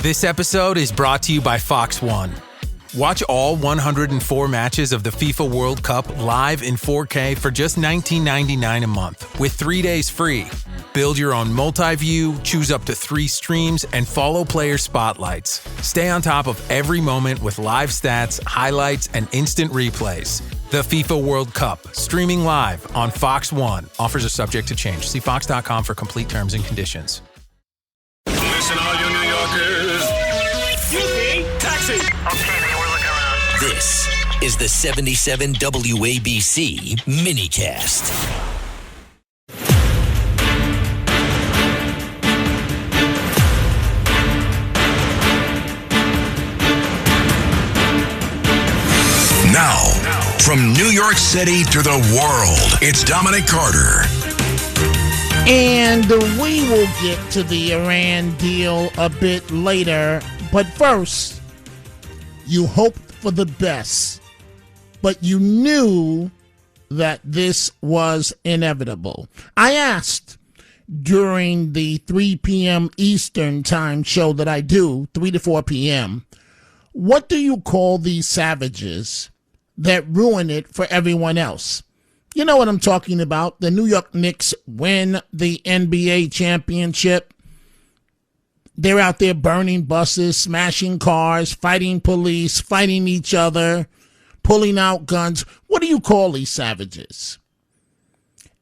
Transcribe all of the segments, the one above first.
This episode is brought to you by Fox One. Watch all 104 matches of the FIFA World Cup live in 4K for just $19.99 a month with 3 days free. Build your own multi-view, choose up to 3 streams, and follow player spotlights. Stay on top of every moment with live stats, highlights, and instant replays. The FIFA World Cup, streaming live on Fox One. Offers are subject to change. See fox.com for complete terms and conditions. Listen, all you New Yorkers. Excuse me, taxi. Okay, man, we're looking around. This is the 77 WABC minicast. Now, from New York City to the world, it's Dominic Carter. And we will get to the Iran deal a bit later. But first, you hoped for the best, but you knew that this was inevitable. I asked during the 3 p.m. Eastern time show that I do, 3 to 4 p.m., what do you call these savages that ruin it for everyone else? You know what I'm talking about. The New York Knicks win the NBA championship. They're out there burning buses, smashing cars, fighting police, fighting each other, pulling out guns. What do you call these savages?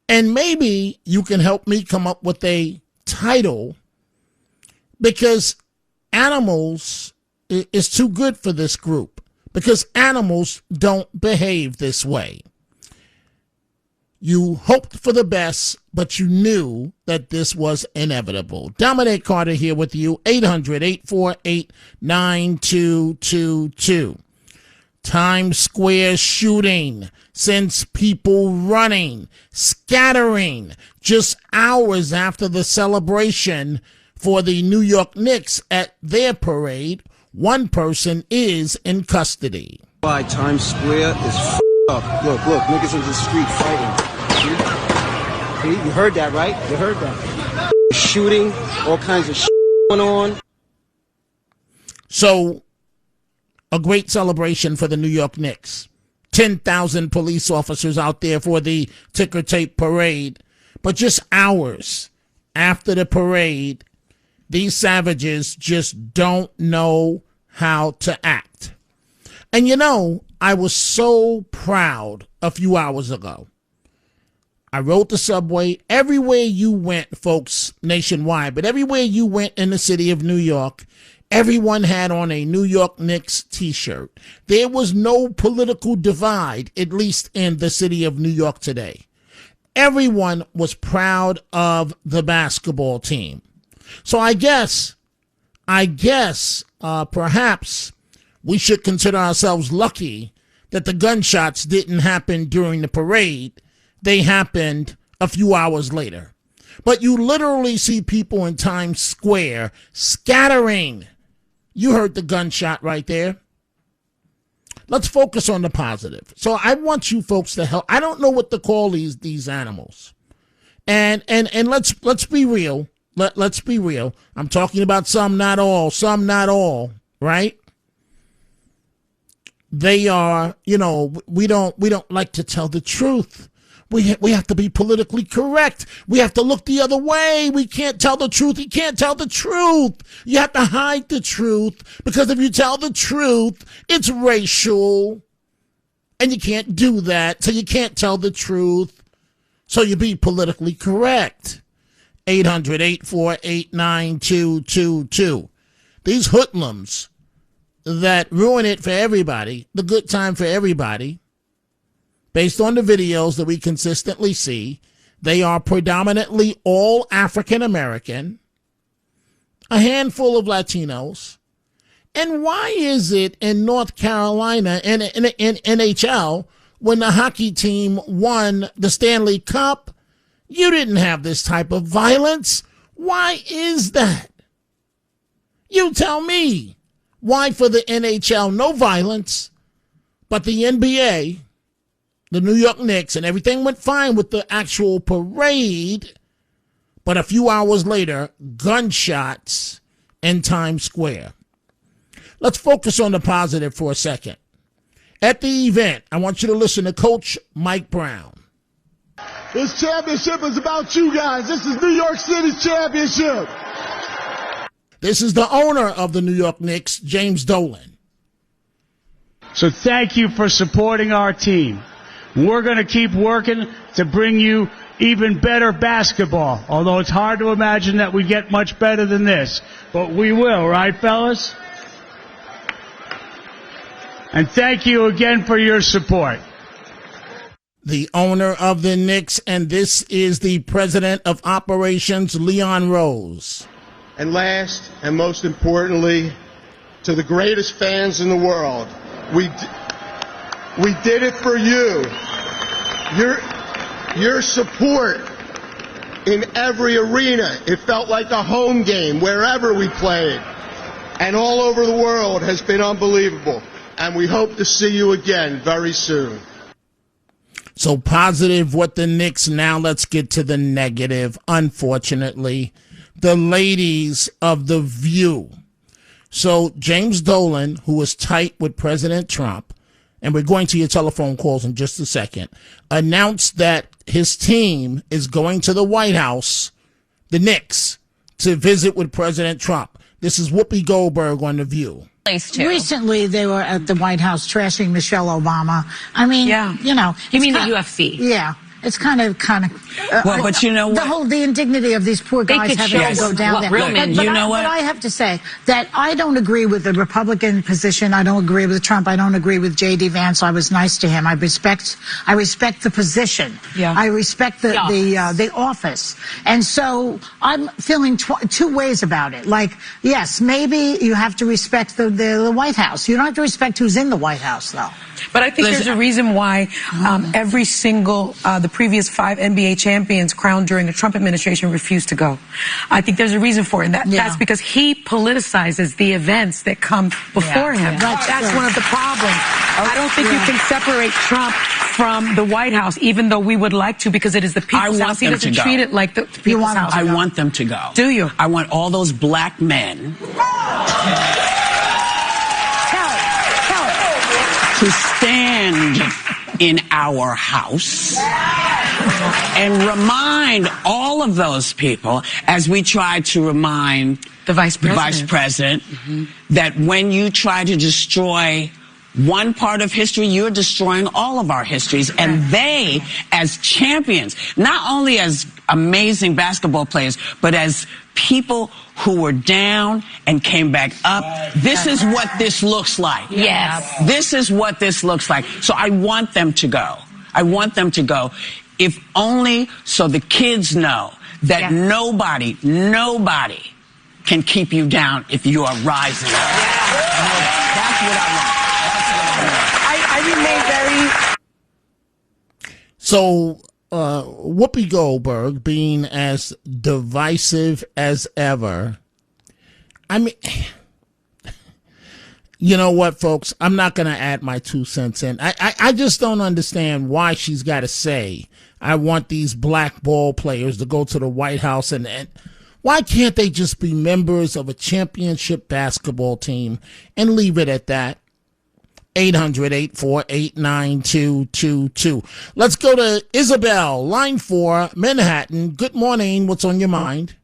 And maybe you can help me come up with a title, because animals is too good for this group, because animals don't behave this way. You hoped for the best, but you knew that this was inevitable. Dominic Carter here with you, 800-848-9222. Times Square shooting sends people running, scattering, just hours after the celebration for the New York Knicks at their parade. One person is in custody. Why Times Square is up. Look, niggas in the street fighting. You heard that, right? You heard that. Shooting, all kinds of going on. So, a great celebration for the New York Knicks. 10,000 police officers out there for the ticker tape parade. But just hours after the parade, these savages just don't know how to act. And you know, I was so proud a few hours ago. I rode the subway. Everywhere you went, folks, nationwide, but everywhere you went in the city of New York, everyone had on a New York Knicks t-shirt. There was no political divide, at least in the city of New York today. Everyone was proud of the basketball team. So I guess, perhaps we should consider ourselves lucky that the gunshots didn't happen during the parade. They happened a few hours later. But you literally see people in Times Square scattering. You heard the gunshot right there. Let's focus on the positive. So I want you folks to help. I don't know what to call these animals. And let's be real. Let's be real. I'm talking about some, not all, right? They are, we don't like to tell the truth. We have to be politically correct. We have to look the other way. We can't tell the truth. You can't tell the truth. You have to hide the truth, because if you tell the truth, it's racial. And you can't do that. So you can't tell the truth. So you be politically correct. 800-848-9222. These hoodlums that ruin it for everybody, the good time for everybody, based on the videos that we consistently see, they are predominantly all African American, a handful of Latinos. And why is it in North Carolina in NHL, when the hockey team won the Stanley Cup, you didn't have this type of violence? Why is that? You tell me. Why for the NHL, no violence, but the NBA, the New York Knicks, and everything went fine with the actual parade, but a few hours later, gunshots in Times Square. Let's focus on the positive for a second. At the event, I want you to listen to Coach Mike Brown. This championship is about you guys. This is New York City's championship. This is the owner of the New York Knicks, James Dolan. So thank you for supporting our team. We're going to keep working to bring you even better basketball, although it's hard to imagine that we get much better than this. But we will, right, fellas? And thank you again for your support. The owner of the Knicks, and this is the president of operations, Leon Rose. And last and most importantly, to the greatest fans in the world, we did it for you. Your support in every arena, it felt like a home game wherever we played, and all over the world has been unbelievable. And we hope to see you again very soon. So positive with the Knicks. Now let's get to the negative. Unfortunately, the ladies of The View. So James Dolan, who was tight with President Trump, and we're going to your telephone calls in just a second, announced that his team is going to the White House, the Knicks, to visit with President Trump. This is Whoopi Goldberg on The View. Recently, they were at the White House trashing Michelle Obama. I mean, you know. You mean the UFC? Yeah. It's kind of. Well, but you know what? The indignity of these poor guys having to go down there. Real men, but you know what? But I have to say that I don't agree with the Republican position. I don't agree with Trump. I don't agree with J.D. Vance. I was nice to him. I respect the position. Yeah. I respect the office. And so I'm feeling two ways about it. Like, yes, maybe you have to respect the White House. You don't have to respect who's in the White House, though. But I think there's a reason why every single, the previous 5 NBA champions crowned during the Trump administration refused to go. I think there's a reason for it. And that's because he politicizes the events that come before him. That's one of the problems. I don't think you can separate Trump from the White House, even though we would like to, because it is the people's house. He doesn't treat it like the people's house. I want them to go. Do you? I want all those black men to stand in our house and remind all of those people, as we try to remind the vice president, that when you try to destroy one part of history, you're destroying all of our histories. And they, as champions, not only as amazing basketball players, but as people who were down and came back up. This is what this looks like. Yes. This is what this looks like. So I want them to go. I want them to go, if only so the kids know that nobody can keep you down if you are rising up. That's what I want. I remain very... So Whoopi Goldberg being as divisive as ever. I mean, you know what, folks? I'm not going to add my 2 cents in. I just don't understand why she's got to say, I want these black ball players to go to the White House, and why can't they just be members of a championship basketball team and leave it at that? 800-848-9222. Let's go to Isabel, line 4, Manhattan. Good morning. What's on your mind?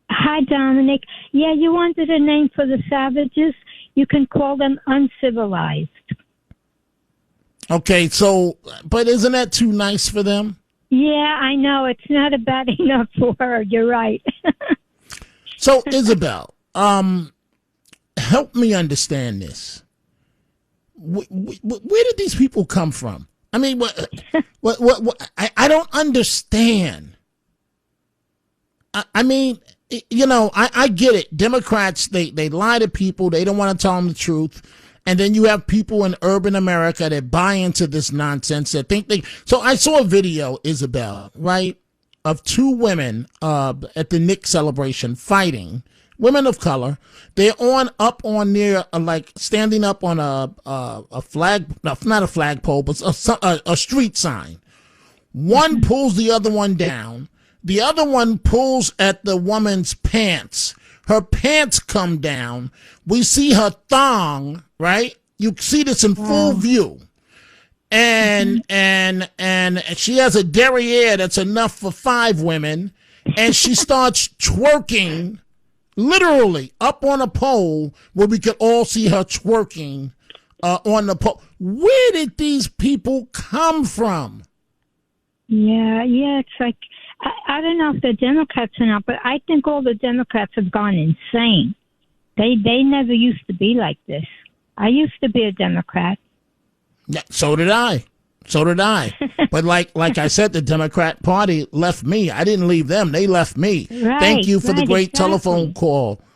Hi, Dominic. Yeah, you wanted a name for the savages. You can call them uncivilized. Okay, so, but isn't that too nice for them? Yeah, I know. It's not bad enough for her. You're right. So, Isabel, help me understand this. Where did these people come from? I mean, what I don't understand. I mean, you know, I get it. Democrats, they lie to people. They don't want to tell them the truth. And then you have people in urban America that buy into this nonsense that think they... So I saw a video, Isabel, right, of 2 women at the Knicks celebration fighting. Women of color. They're standing up on a flag, no, not a flagpole, but a street sign. One pulls the other one down. The other one pulls at the woman's pants. her pants come down. We see her thong, right? You see this in full view. And she has a derriere that's enough for 5 women, and she starts twerking, literally up on a pole where we could all see her twerking on the pole. Where did these people come from? Yeah, it's like, I don't know if they're Democrats or not, but I think all the Democrats have gone insane. They never used to be like this. I used to be a Democrat. Yeah, so did I. But like I said, the Democrat Party left me. I didn't leave them. They left me. Right, Thank you for the great exactly. telephone call.